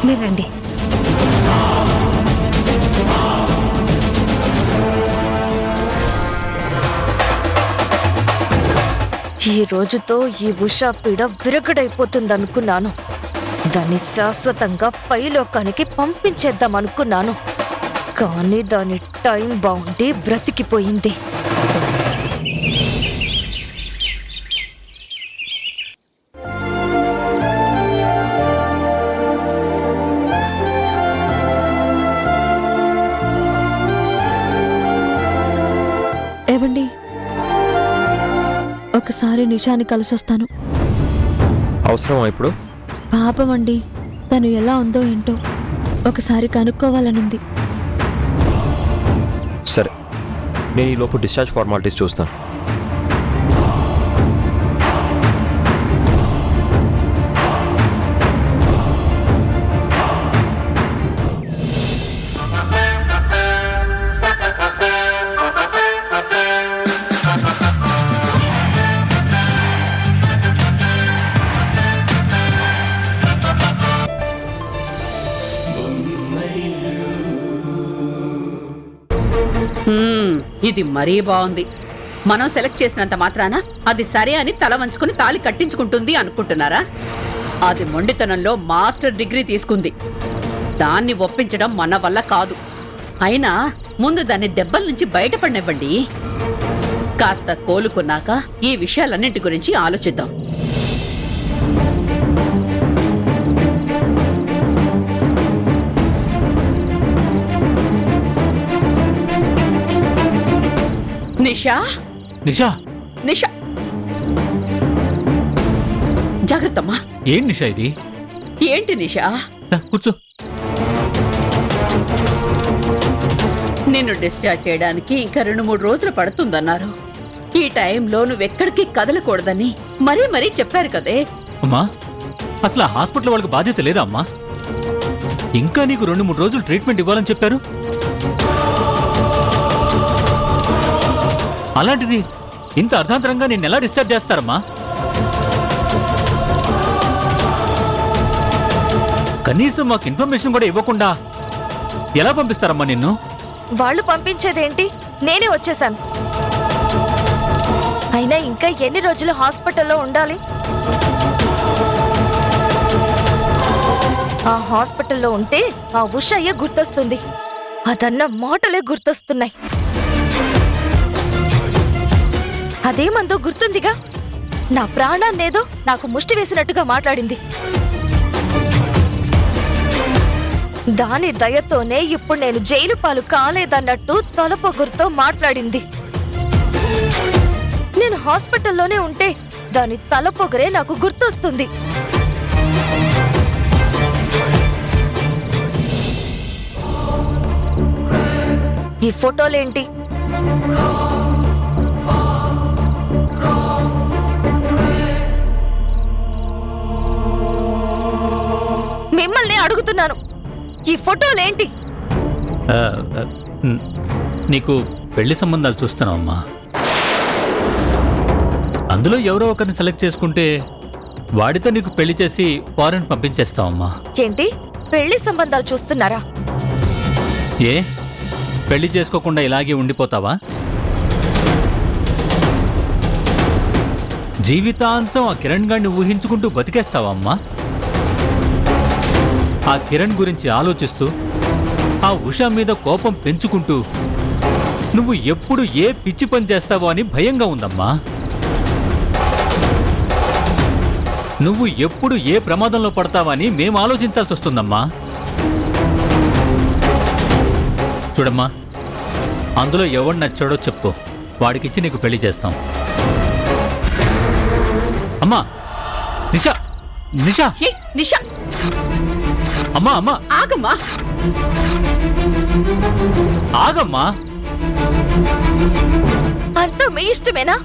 S8: మీరు రండి.
S5: ఈ రోజుతో ఈ ఉషా పీడ విరగడైపోతుందనుకున్నాను. దాన్ని శాశ్వతంగా పైలోకానికి పంపించేద్దాం అనుకున్నాను. కానీ దాని టైం బాగుండి బ్రతికిపోయింది.
S3: ఏవండి, ఒకసారి నిషాని కలిసొస్తాను.
S7: అవసరమా ఇప్పుడు?
S3: పాపం అండి, తను ఎలా ఉందో ఏంటో ఒకసారి కనుక్కోవాలనుంది.
S7: సరే, నేను ఈ లోపు డిశ్చార్జ్ ఫార్మాలిటీస్ చూస్తాను.
S1: ఇది మరీ బాగుంది. మనం సెలెక్ట్ చేసినంత మాత్రాన అది సరే అని తల వంచుకుని తాళి కట్టించుకుంటుంది అనుకుంటున్నారా? అది మొండితనంలో మాస్టర్ డిగ్రీ తీసుకుంది. దాన్ని ఒప్పించడం మన వల్ల కాదు. అయినా ముందు దాన్ని దెబ్బల నుంచి బయటపడినివ్వండి. కాస్త కోలుకున్నాక ఈ విషయాలన్నింటి గురించి ఆలోచిద్దాం. నిషా,
S9: నిషా,
S1: నిషా, జాగ్రత్తమ్మా.
S9: ఏం నిషా ఇది?
S1: ఏంటి నిషా?
S9: కూర్చో.
S1: నిన్ను డిశ్చార్జ్ చేయడానికి ఇంకా 2-3 రోజులు పడుతుందన్నారు. ఈ టైంలో నువ్వెక్కడికి కదలకూడదని మరీ మరీ చెప్పారు కదే.
S9: అమ్మా, అసలు ఆ హాస్పిటల్ వాళ్ళకి బాధ్యత లేదా అమ్మా? ఇంకా నీకు 2-3 రోజులు ట్రీట్మెంట్ ఇవ్వాలని చెప్పారు. అలాంటిది ఇంత అర్ధాంతరంగా నేను ఎలా డిశ్చార్జ్ చేస్తారమ్మా? కనీసం మాకు ఇన్ఫర్మేషన్ కూడా ఇవ్వకుండా ఎలా పంపిస్తారమ్మా నిన్ను?
S5: వాళ్ళు పంపించేదేంటి, నేనే వచ్చేసాను. అయినా ఇంకా ఎన్ని రోజులు హాస్పిటల్లో ఉండాలి? ఆ హాస్పిటల్లో ఉంటే ఆ ఉషయ్య గుర్తొస్తుంది. అదన్న మాటలే గుర్తొస్తున్నాయి. అదేమందో గుర్తుందిగా, నా ప్రాణాన్నేదో నాకు ముష్టి వేసినట్టుగా మాట్లాడింది. దాని దయతోనే ఇప్పుడు నేను జైలు పాలు కాలేదన్నట్టు తలపొగురుతో మాట్లాడింది. నేను హాస్పిటల్లోనే ఉంటే దాని తలపొగరే నాకు గుర్తొస్తుంది. ఈ ఫోటోలేంటి? మిమ్మల్ని అడుగుతున్నాను, ఈ ఫోటోలేంటి?
S9: నీకు పెళ్లి సంబంధాలు చూస్తున్నావమ్మా. అందులో ఎవరో ఒకరిని సెలెక్ట్ చేసుకుంటే వాడితో నీకు పెళ్లి చేసి ఫారెన్ పంపించేస్తావమ్మా.
S5: ఏంటి, పెళ్లి సంబంధాలు చూస్తున్నారా?
S9: ఏ, పెళ్లి చేసుకోకుండా ఇలాగే ఉండిపోతావా? జీవితాంతం ఆ కిరణ్ గాడిని ఊహించుకుంటూ బతికేస్తావా అమ్మా? ఆ కిరణ్ గురించి ఆలోచిస్తూ ఆ ఉషా మీద కోపం పెంచుకుంటూ నువ్వు ఎప్పుడు ఏ పిచ్చి పని చేస్తావో అని భయంగా ఉందమ్మా. నువ్వు ఎప్పుడు ఏ ప్రమాదంలో పడతావని మేము ఆలోచించాల్సి వస్తుందమ్మా. చూడమ్మా, అందులో ఎవడు నచ్చాడో చెప్పు, వాడికిచ్చి నీకు పెళ్లి చేస్తాం. అమ్మా, నిషా, నిషా,
S1: నిషా,
S9: అమ్మా, అమ్మా,
S1: ఆగమ్మా,
S9: ఆగమ్మా.
S5: అంతా మీ ఇష్టమేనా?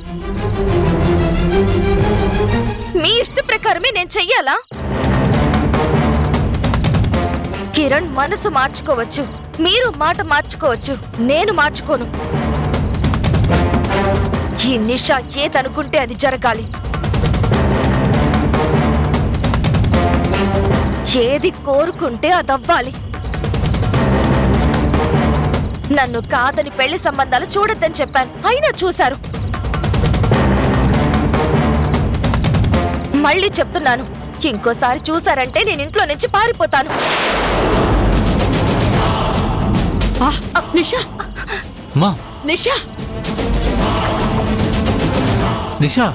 S5: మీ ఇష్ట ప్రకారమే నేను చెయ్యాలా? కిరణ్ మనసు మార్చుకోవచ్చు, మీరు మాట మార్చుకోవచ్చు, నేను మార్చుకోను. ఈ నిషా ఏదనుకుంటే అది జరగాలి. ఏది కోరుకుంటే అదవ్వాలి. నన్ను కాదని పెళ్లి సంబంధాలు చూడొద్దని చెప్పాను, అయినా చూశారు. మళ్ళీ చెప్తున్నాను, ఇంకోసారి చూశారంటే నేను ఇంట్లో నుంచి పారిపోతాను.
S1: నిషా,
S9: మా
S1: నిషా,
S9: నిషా,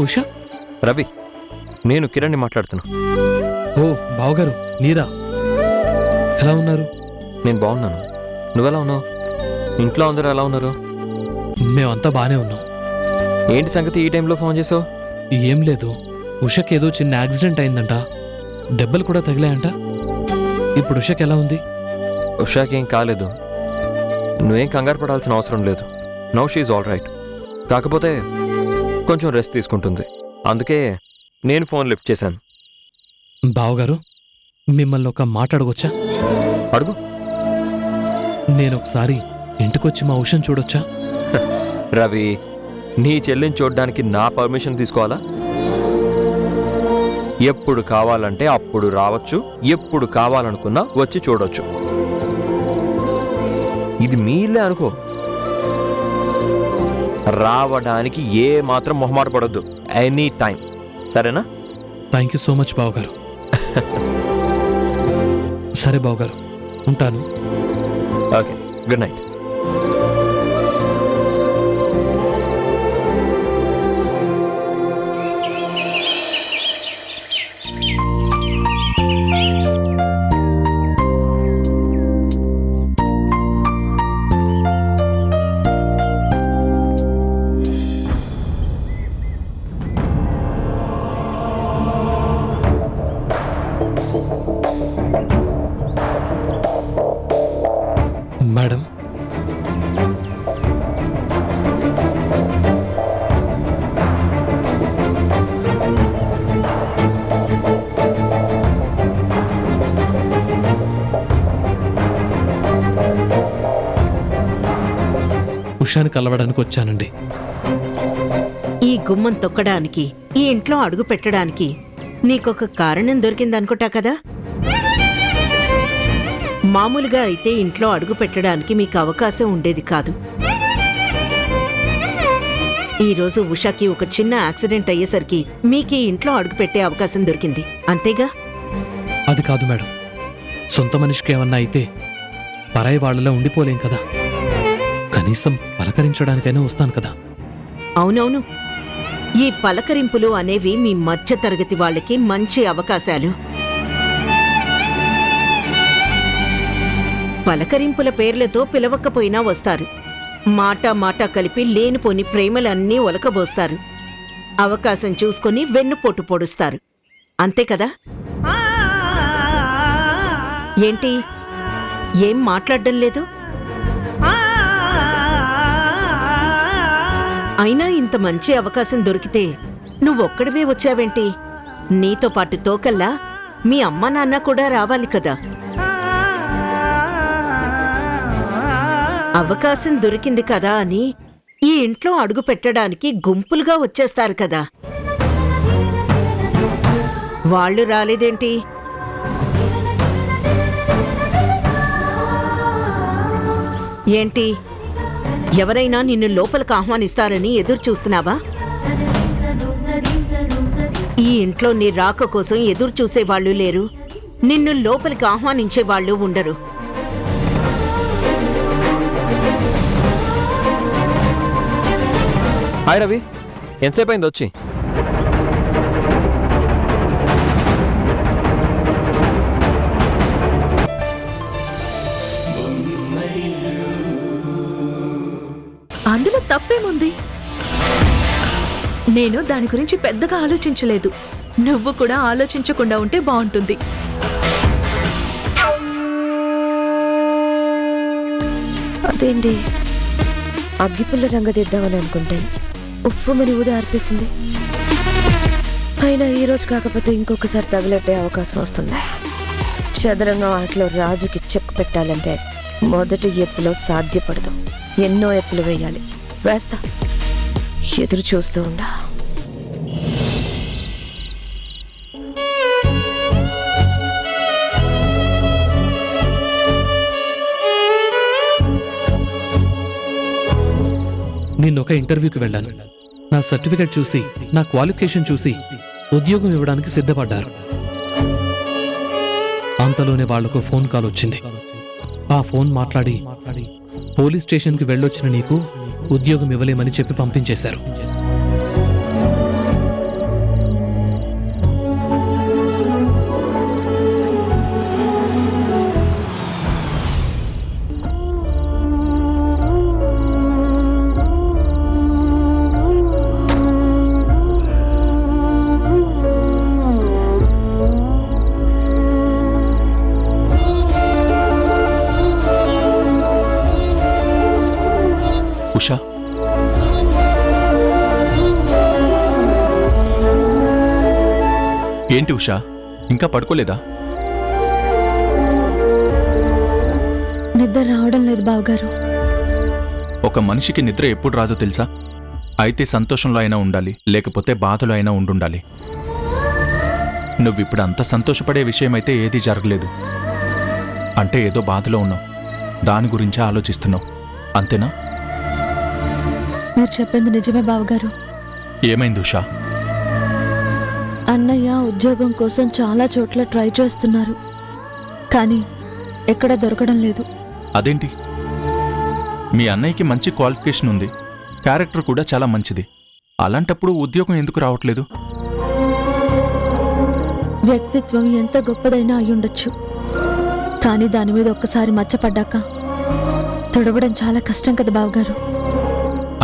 S11: ఉషా,
S7: రవి, నేను కిరణ్ని మాట్లాడుతున్నా.
S11: ఓ బావగారు, మీరా? ఎలా ఉన్నారు?
S7: నేను బాగున్నాను. నువ్వెలా ఉన్నావు? ఇంట్లో అందరూ ఎలా ఉన్నారు?
S11: మేమంతా బాగానే ఉన్నాం.
S7: ఏంటి సంగతి ఈ టైంలో ఫోన్ చేసావు?
S11: ఏం లేదు, ఉషకి ఏదో చిన్న యాక్సిడెంట్ అయిందంట, దెబ్బలు కూడా తగిలాయంట. ఇప్పుడు ఉషకి ఎలా ఉంది?
S7: ఉషాకి ఏం కాలేదు. నువ్వేం కంగారు పడాల్సిన అవసరం లేదు. Now she's all right. కాకపోతే కొంచెం రెస్ట్ తీసుకుంటుంది, అందుకే నేను ఫోన్ లిఫ్ట్ చేశాను.
S11: బావగారు, మిమ్మల్ని ఒక మాట అడగొచ్చా?
S7: అడుగు.
S11: నేను ఒకసారి ఇంటికొచ్చి మా ఉషను చూడొచ్చా?
S7: రవి, నీ చెల్లిని చూడడానికి నా పర్మిషన్ తీసుకోవాలా? ఎప్పుడు కావాలంటే అప్పుడు రావచ్చు, ఎప్పుడు కావాలనుకున్నా వచ్చి చూడొచ్చు. ఇది మీ ఇల్లే అనుకో. రావడానికి ఏ మాత్రం మొహమాట పడొద్దు, ఎనీ టైం. సరేనా?
S11: థ్యాంక్ యూ సో మచ్ బావగారు. సరే బావగారు, ఉంటాను.
S7: Okay, good night.
S11: మేడం, ఉషాని కలవడానికి వచ్చానండి.
S2: ఈ గుమ్మం తొక్కడానికి, ఈ ఇంట్లో అడుగు పెట్టడానికి నీకొక కారణం దొరికిందనుకుంటా కదా. మామూలుగా అయితే ఇంట్లో అడుగు పెట్టడానికి మీకు అవకాశం ఉండేది కాదు. ఈరోజు ఉషాకి ఒక చిన్న యాక్సిడెంట్ అయ్యేసరికి మీకీ ఇంట్లో అడుగు పెట్టే అవకాశం దొరికింది, అంతేగా?
S11: అది కాదు మేడం, సొంత మనిషికి ఏమన్నా అయితే పరాయి వాళ్ళలో ఉండిపోలేం కదా. కనీసం పలకరించడానికైనా వస్తాను కదా.
S2: అవునవును, ఈ పలకరింపులు అనేవి మీ మధ్య తరగతి వాళ్ళకి మంచి అవకాశాలు. పలకరింపుల పేర్లతో పిలవకపోయినా వస్తారు. మాట కలిపి లేనిపోని ప్రేమలన్నీ ఒలకబోస్తారు. అవకాశం చూసుకొని వెన్నుపోటు పొడుస్తారు, అంతే కదా? ఏంటి, ఏం మాట్లాడడం లేదు? అయినా ఇంత మంచి అవకాశం దొరికితే నువ్వొక్కడివే వచ్చావేంటి? నీతో పాటు తోకల్లా మీ అమ్మ నాన్న కూడా రావాలి కదా. అవకాశం దొరికింది కదా అని ఈ ఇంట్లో అడుగు పెట్టడానికి గుంపులుగా వచ్చేస్తారు కదా. వాళ్ళు రాలేదేంటి? ఏంటి, ఎవరైనా నిన్ను లోపలికి ఆహ్వానిస్తారని ఎదురు చూస్తున్నావా? ఈ ఇంట్లో నీ రాక కోసం ఎదురు చూసేవాళ్లు లేరు, నిన్ను లోపలికి ఆహ్వానించే వాళ్ళు ఉండరు.
S7: హాయ్ రవి, ఎంతసేపు అయింది వచ్చి?
S8: అందులో తప్పేముంది? నేను దాని గురించి పెద్దగా ఆలోచించలేదు. నువ్వు కూడా ఆలోచించకుండా ఉంటే బాగుంటుంది.
S5: అదేంటి, అగ్గిపుల్ల రంగదిద్దామని అనుకుంటే ఉఫ్ఫుమని ఊది ఆర్పేసింది. అయినా ఈ రోజు కాకపోతే ఇంకొకసారి తగిలెట్టే అవకాశం వస్తుంది. చదరంగం ఆటలో రాజుకి చెక్ పెట్టాలంటే మొదటి ఎత్తులో సాధ్యపడదు. ఎన్నో ఎత్తులు వేయాలి. వేస్తా, ఎదురు చూస్తూ ఉండా.
S11: నిన్న ఒక ఇంటర్వ్యూకి వెళ్ళాను. నా సర్టిఫికెట్ చూసి, నా క్వాలిఫికేషన్ చూసి ఉద్యోగం ఇవ్వడానికి సిద్ధపడ్డారు. అంతలోనే వాళ్లకు ఫోన్ కాల్ వచ్చింది. ఆ ఫోన్ మాట్లాడి పోలీస్ స్టేషన్కి వెళ్ళొచ్చిన నీకు ఉద్యోగం ఇవ్వలేమని చెప్పి పంపించేశారు.
S12: ఉషా, ఏంటి ఉషా, ఇంకా పడుకోలేదా?
S3: నిద్ర రావడం లేదు బావగారు.
S12: ఒక మనిషికి నిద్ర ఎప్పుడు రాదో తెలుసా? అయితే సంతోషంలో అయినా ఉండాలి, లేకపోతే బాధలో అయినా ఉండుండాలి. నువ్విప్పుడు అంత సంతోషపడే విషయమైతే ఏదీ జరగలేదు. అంటే ఏదో బాధలో ఉన్నావు, దాని గురించే ఆలోచిస్తున్నావు, అంతేనా?
S3: మీరు చెప్పింది నిజమే బావగారు.
S12: ఏమైంది ఉషా?
S3: అన్నయ్య ఉద్యోగం కోసం చాలా చోట్ల ట్రై చేస్తున్నారు, కానీ ఎక్కడ దొరకడం లేదు.
S12: అదేంటి? మీ అన్నయ్యకి మంచి క్వాలిఫికేషన్ ఉంది, క్యారెక్టర్ కూడా చాలా మంచిది. అలాంటప్పుడు ఉద్యోగం ఎందుకు రావట్లేదు?
S3: వ్యక్తిత్వం ఎంత గొప్పదైనా అయ్యుండొచ్చు, కానీ దాని మీద ఒక్కసారి మచ్చపడ్డాక తొడవడం చాలా కష్టం కదా బావగారు.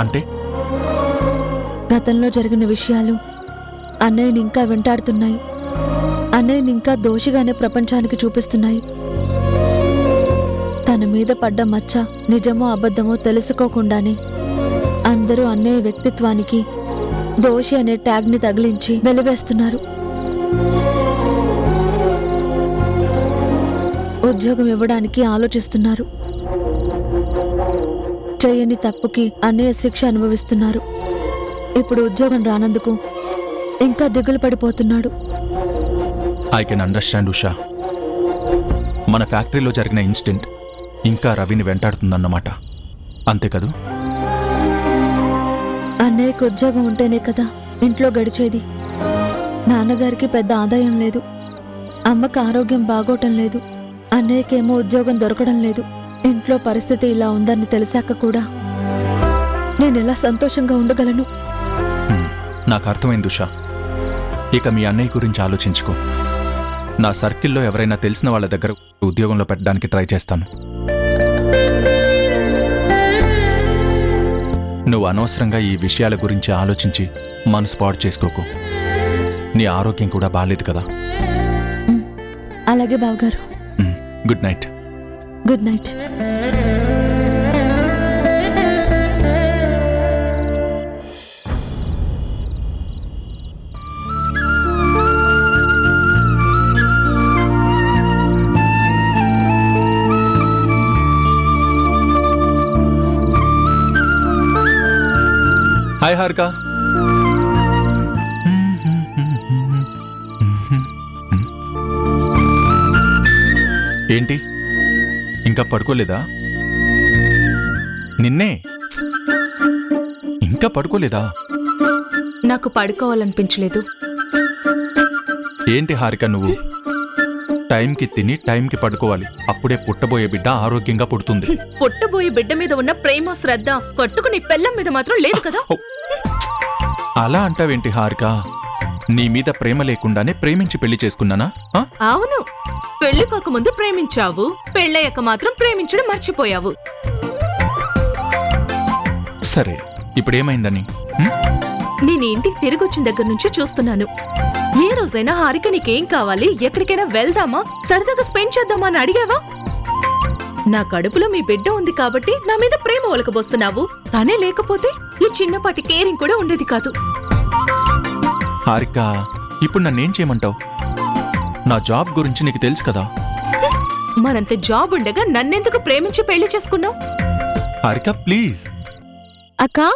S12: అంటే
S3: గతంలో జరిగిన విషయాలు అన్నయ్యని ఇంకా వెంటాడుతున్నాయి, అన్నయ్యని ఇంకా దోషిగానే ప్రపంచానికి చూపిస్తున్నాయి. తన మీద పడ్డ మచ్చ నిజమో అబద్ధమో తెలుసుకోకుండానే అందరూ అన్నయ్య వ్యక్తిత్వానికి దోషి అనే ట్యాగ్ని తగిలించి వెలివేస్తున్నారు. ఉద్యోగం ఇవ్వడానికి ఆలోచిస్తున్నారు. చేయని తప్పుకి అన్నయ్య శిక్ష అనుభవిస్తున్నారు. ఇప్పుడు ఉద్యోగం రానందుకు ఇంకా దిగులు పడిపోతున్నాడు.
S12: I can understand Usha. మన ఫ్యాక్టరీలో జరిగిన ఇన్సిడెంట్ ఇంకా రవిని వెంటాడుతుందన్నమాట, అంతే కదూ?
S3: అన్నయ్యకు ఉద్యోగం ఉంటేనే కదా ఇంట్లో గడిచేది. నాన్నగారికి పెద్ద ఆదాయం లేదు, అమ్మకు ఆరోగ్యం బాగోటం లేదు, అన్నయ్యకేమో ఉద్యోగం దొరకడం లేదు. ఇంట్లో పరిస్థితి ఇలా ఉందని తెలిసాక కూడా నేనెలా సంతోషంగా ఉండగలను?
S12: నాకు అర్థమైంది ఉషా. ఇక మీ అన్నయ్య గురించి ఆలోచించుకో. నా సర్కిల్లో ఎవరైనా తెలిసిన వాళ్ళ దగ్గర ఉద్యోగంలో పెట్టడానికి ట్రై చేస్తాను. నువ్వు అనవసరంగా ఈ విషయాల గురించి ఆలోచించి మనసు పాడు చేసుకోకు. నీ ఆరోగ్యం కూడా బాలేదు కదా.
S3: అలాగే బావగారు.
S12: Good night.
S3: Good night.
S12: Hi Harika. ఏంటి ఇంకా పడుకోలేదా? నిన్నే ఇంకా పడుకోలేదా?
S2: నాకు పడుకోవాలనిపించలేదు.
S12: ఏంటి హారిక నువ్వు? టైంకి తిని టైంకి పడుకోవాలి, అప్పుడే పుట్టబోయే బిడ్డ ఆరోగ్యంగా పుడుతుంది.
S2: పుట్టబోయే బిడ్డ మీద ఉన్న ప్రేమ శ్రద్ధ కొట్టుకుని పెళ్ళం మీద మాత్రం లేదు కదా.
S12: అలా అంటావేంటి హారిక? నీ మీద ప్రేమ లేకుండానే ప్రేమించి పెళ్లి చేసుకున్నానా?
S2: అవును, పెళ్లి కాకముందు ప్రేమించావు, పెళ్ళయ్యాక మాత్రం ప్రేమించడం మర్చిపోయావు.
S12: సరే, ఇప్పుడేమైందని?
S2: నేను ఇంటికి తిరిగి వచ్చిన దగ్గర నుంచి చూస్తున్నాను. ఏ రోజైనా హారిక నీకేం కావాలి, ఎక్కడికైనా వెళ్దామా, సరదాగా స్పెండ్ చేద్దామా అని అడిగావా? నా కడుపులో మీ బిడ్డ ఉంది కాబట్టి నా మీద ప్రేమ ఒలకబోస్తున్నావు. తనే లేకపోతే ఈ చిన్నపాటి కేరింగ్ కూడా ఉండేది కాదు.
S12: హారిక, ఇప్పుడు నన్నేం చేయమంటావు? నా జాబ్ గురించి నీకు తెలుసు కదా.
S2: మరంత జాబ్ ఉండగా నన్నెందుకు ప్రేమించి పెళ్లి చేసుకున్నావు?
S12: హారిక ప్లీజ్.
S3: అక్కా,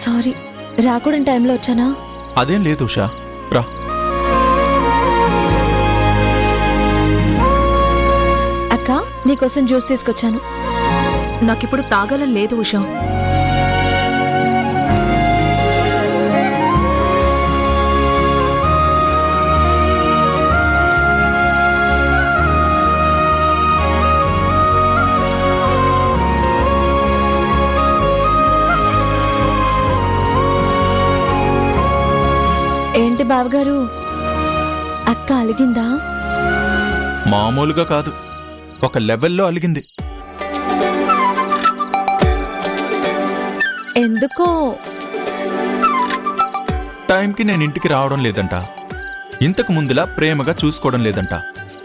S3: సారీ, రాకూడని టైంలో వచ్చానా?
S12: అదేం లేదు ఉషా, రా.
S3: అక్కా, నీకోసం జ్యూస్ తీసుకొచ్చాను.
S2: నాకిప్పుడు తాగాలని లేదు ఉషా.
S3: ఏంటి బావగారు, అక్క అలిగిందా?
S12: మామూలుగా కాదు, ఒక లెవెల్లో అలిగింది.
S3: ఎందుకో?
S12: టైంకి నేను ఇంటికి రావడం లేదంట, ఇంతకు ముందులా ప్రేమగా చూసుకోవడం లేదంట,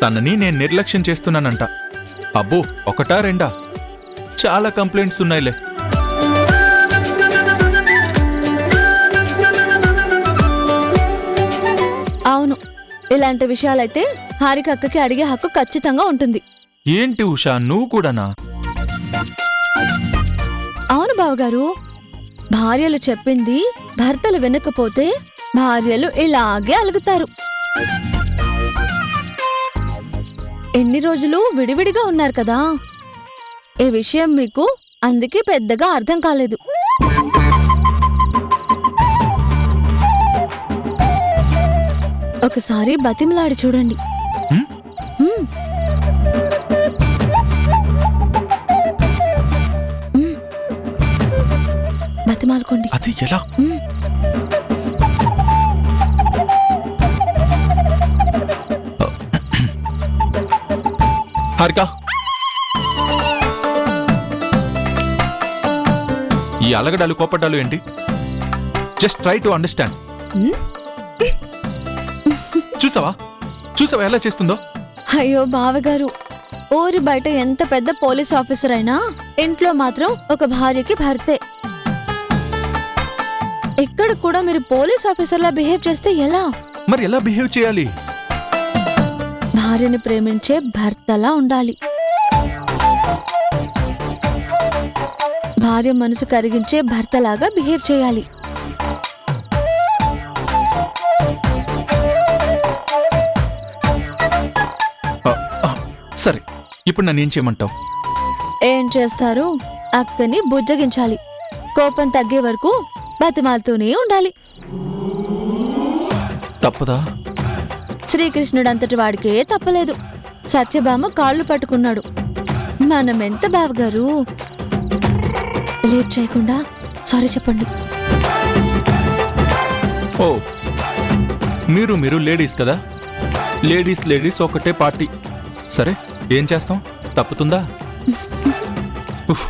S12: తనని నేను నిర్లక్ష్యం చేస్తున్నానంట. అబ్బో, ఒకటా రెండా? చాలా కంప్లైంట్స్ ఉన్నాయిలే.
S3: అవును, ఇలాంటి విషయాలైతే హారిక అక్కకి అడిగే హక్కు ఖచ్చితంగా ఉంటుంది.
S12: ఏంటి ఉషా, నువ్వు కూడానా?
S3: అవును బావగారు, భార్యలు చెప్పింది భర్తలు వినకపోతే భార్యలు ఇలాగే అలుగుతారు. ఎన్ని రోజులు విడివిడిగా ఉన్నారు కదా, ఈ విషయం మీకు అందుకే పెద్దగా అర్థం కాలేదు. ఒకసారి బతిమలాడి చూడండి. హ్మ్. బతిమాలుకోండి.
S12: అది ఎలా? హారిక, ఈ అలగడాలు కోపడ్డాలు ఏంటి? Just try to understand. చూసావా చూసావా ఎలా చేస్తుందో?
S3: అయ్యో బావగారు, ఊరి బయట ఎంత పెద్ద పోలీస్ ఆఫీసర్ అయినా ఇంట్లో మాత్రం ఒక భార్యకి భర్తే. ఇక్కడ కూడా మీరు పోలీస్ ఆఫీసర్లా బిహేవ్ చేస్తే ఎలా?
S12: మరి ఎలా బిహేవ్ చేయాలి?
S3: భార్యని ప్రేమించే భర్తలా ఉండాలి. భార్య మనసు కరిగించే భర్తలాగా బిహేవ్ చేయాలి.
S12: సరే, ఇప్పుడు నన్ను ఏం చేయమంటావు?
S3: ఏం చేస్తారు? అక్కని బుజ్జగించాలి. కోపం తగ్గే వరకు బతిమాలుతూనే ఉండాలి.
S12: తప్పదా?
S3: శ్రీకృష్ణుడంతటి వాడికే తప్పలేదు. సత్యభామ కాళ్ళు పట్టుకున్నాడు. మనమెంత బావగారు. లేట్ చేయకుండా సారీ చెప్పండి.
S12: ఓ, మీరు లేడీస్ కదా? లేడీస్ ఒకటే పార్టీ. సరే, ఏం చేస్తాం? తప్పుతుందా? ఉఫ్.